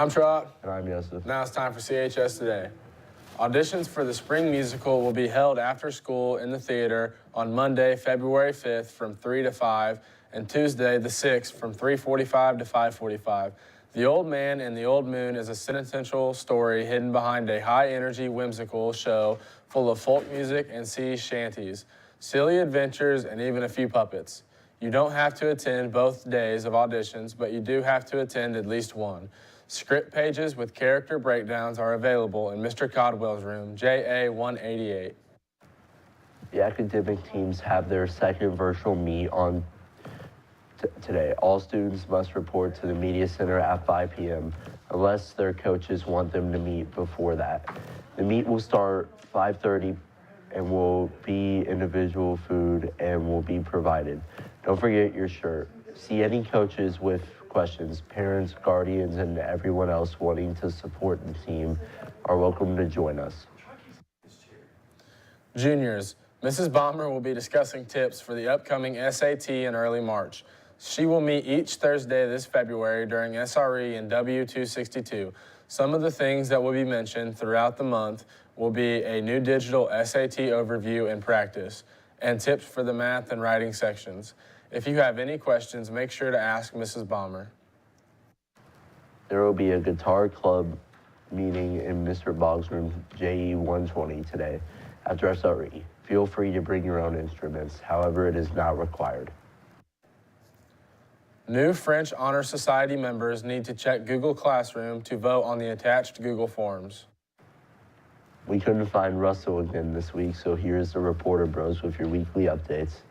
I'm Trot. And I'm Yosef. Now it's time for CHS Today. Auditions for the spring musical will be held after school in the theater on Monday, February 5th from 3 to 5, and Tuesday, the 6th, from 3:45 to 5:45. The Old Man and the Old Moon is a sentimental story hidden behind a high-energy, whimsical show full of folk music and sea shanties, silly adventures, and even a few puppets. You don't have to attend both days of auditions, but you do have to attend at least one. Script pages with character breakdowns are available in Mr. Codwell's room, JA 188. The academic teams have their second virtual meet on today. All students must report to the Media Center at 5 p.m. unless their coaches want them to meet before that. The meet will start 5:30 and will be individual food and will be provided. Don't forget your shirt. See any coaches with questions. Parents, guardians, and everyone else wanting to support the team are welcome to join us. Juniors, Mrs. Bomber will be discussing tips for the upcoming SAT in early March. She will meet each Thursday this February during SRE and W262. Some of the things that will be mentioned throughout the month will be a new digital SAT overview and practice, and tips for the math and writing sections. If you have any questions, make sure to ask Mrs. Bomber. There will be a guitar club meeting in Mr. Boggs' room, JE 120 today after SRE. Feel free to bring your own instruments, however, it is not required. New French Honor Society members need to check Google Classroom to vote on the attached Google Forms. We couldn't find Russell again this week, so here's the Reporter Bros with your weekly updates.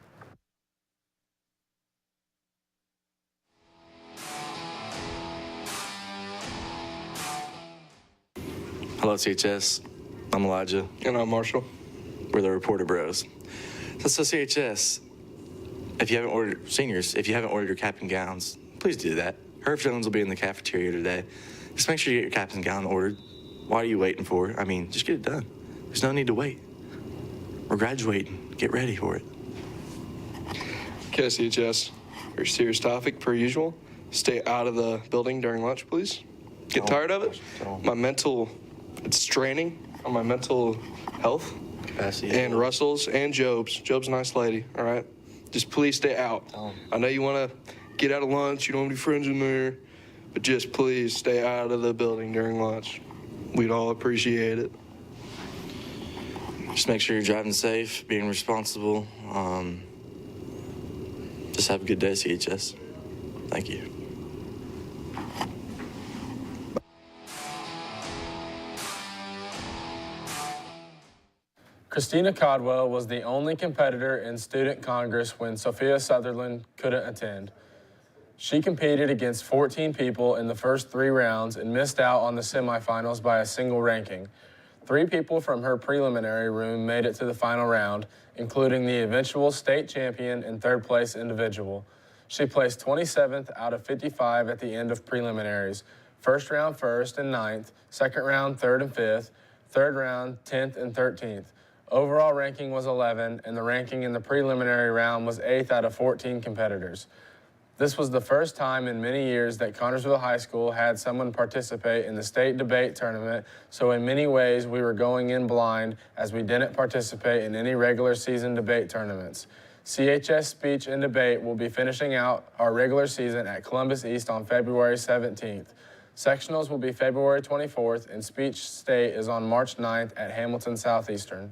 Hello, CHS. I'm Elijah. And I'm Marshall. We're the Reporter Bros. So CHS, if you haven't ordered your cap and gowns, please do that. Herb Jones will be in the cafeteria today. Just make sure you get your cap and gown ordered. What are you waiting for? I mean, just get it done. There's no need to wait. We're graduating. Get ready for it. Okay, CHS, your serious topic, per usual. Stay out of the building during lunch, please. Get tired of it? It's straining on my mental health. And Russell's and Job's. Job's a nice lady, all right? Just please stay out. I know you want to get out of lunch. You don't want to be friends in there. But just please stay out of the building during lunch. We'd all appreciate it. Just make sure you're driving safe, being responsible. Just have a good day, CHS. Thank you. Christina Codwell was the only competitor in Student Congress when Sophia Sutherland couldn't attend. She competed against 14 people in the first 3 rounds and missed out on the semifinals by a single ranking. 3 people from her preliminary room made it to the final round, including the eventual state champion and 3rd place individual. She placed 27th out of 55 at the end of preliminaries. First round 1st and 9th, second round 3rd and 5th, third round 10th and 13th. Overall ranking was 11, and the ranking in the preliminary round was 8th out of 14 competitors. This was the first time in many years that Connersville High School had someone participate in the state debate tournament, so in many ways we were going in blind as we didn't participate in any regular season debate tournaments. CHS Speech and Debate will be finishing out our regular season at Columbus East on February 17th. Sectionals will be February 24th, and Speech State is on March 9th at Hamilton Southeastern.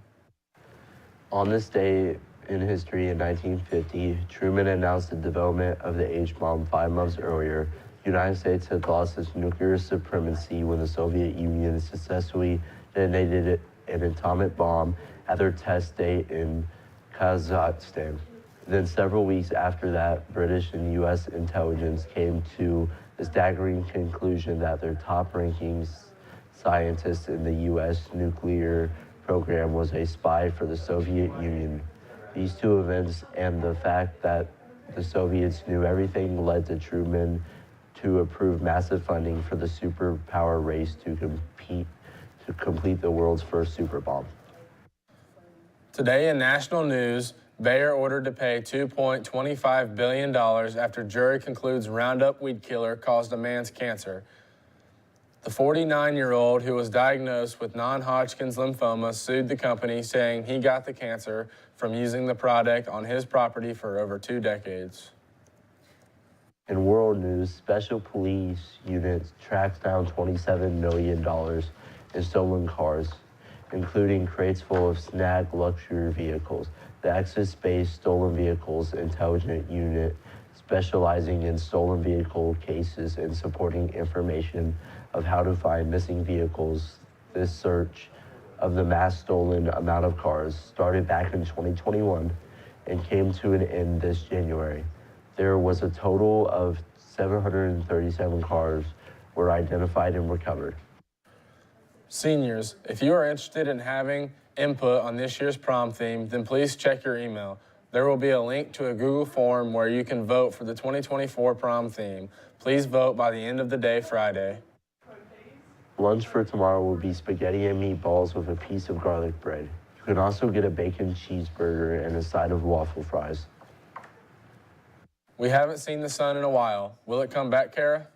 On this day in history in 1950, Truman announced the development of the H-bomb 5 months earlier. The United States had lost its nuclear supremacy when the Soviet Union successfully detonated an atomic bomb at their test state in Kazakhstan. Then several weeks after that, British and U.S. intelligence came to the staggering conclusion that their top-ranking scientist in the U.S. nuclear program was a spy for the Soviet Union. These 2 events and the fact that the Soviets knew everything led to Truman to approve massive funding for the superpower race to complete the world's first super bomb. Today in national news, Bayer ordered to pay $2.25 billion after jury concludes Roundup weed killer caused a man's cancer. The 49-year-old who was diagnosed with non-Hodgkin's lymphoma sued the company, saying he got the cancer from using the product on his property for over 2 decades. In world news, special police units tracked down $27 million in stolen cars, including crates full of snagged luxury vehicles. The Axis-based Stolen Vehicles Intelligence Unit, specializing in stolen vehicle cases and supporting information of how to find missing vehicles. This search of the mass stolen amount of cars started back in 2021 and came to an end this January. There was a total of 737 cars were identified and recovered. Seniors, if you are interested in having input on this year's prom theme, then please check your email. There will be a link to a Google form where you can vote for the 2024 prom theme. Please vote by the end of the day Friday. Lunch for tomorrow will be spaghetti and meatballs with a piece of garlic bread. You can also get a bacon cheeseburger and a side of waffle fries. We haven't seen the sun in a while. Will it come back, Kara?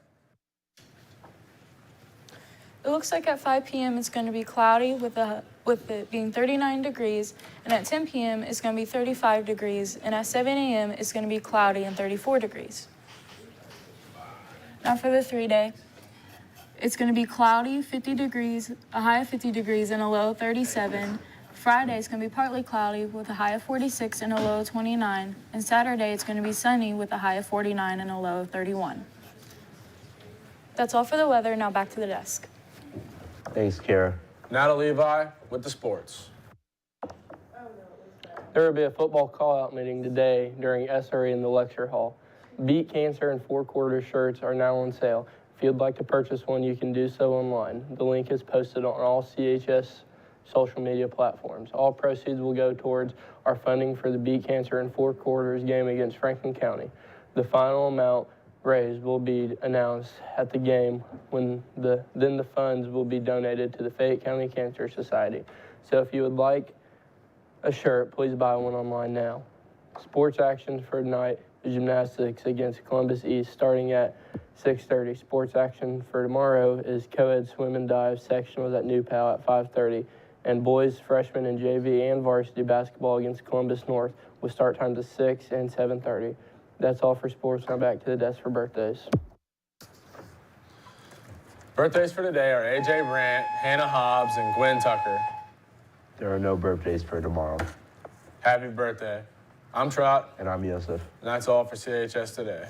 It looks like at 5 p.m. it's going to be cloudy with it being 39 degrees, and at 10 p.m. it's going to be 35 degrees, and at 7 a.m. it's going to be cloudy and 34 degrees. Now for the 3-day, it's going to be cloudy, 50 degrees, a high of 50 degrees and a low of 37. Friday is going to be partly cloudy with a high of 46 and a low of 29, and Saturday it's going to be sunny with a high of 49 and a low of 31. That's all for the weather. Now back to the desk. Thanks, Kara. Now to Levi with the sports. There will be a football call-out meeting today during SRE in the lecture hall. Beat Cancer and 4-quarter shirts are now on sale. If you'd like to purchase one, you can do so online. The link is posted on all CHS social media platforms. All proceeds will go towards our funding for the Beat Cancer and 4 quarters game against Franklin County. The final amount raised will be announced at the game when then the funds will be donated to the Fayette County Cancer Society. So if you would like a shirt, please buy one online now. Sports action for tonight is gymnastics against Columbus East starting at 6:30. Sports action for tomorrow is co-ed swim and dive sectionals at New Pal at 5:30. And boys, freshmen, and JV and varsity basketball against Columbus North with start times at 6 and 7:30. That's all for sports. Now back to the desk for birthdays. Birthdays for today are AJ Brandt, Hannah Hobbs, and Gwen Tucker. There are no birthdays for tomorrow. Happy birthday. I'm Trot, And I'm Yosef. and that's all for CHS Today.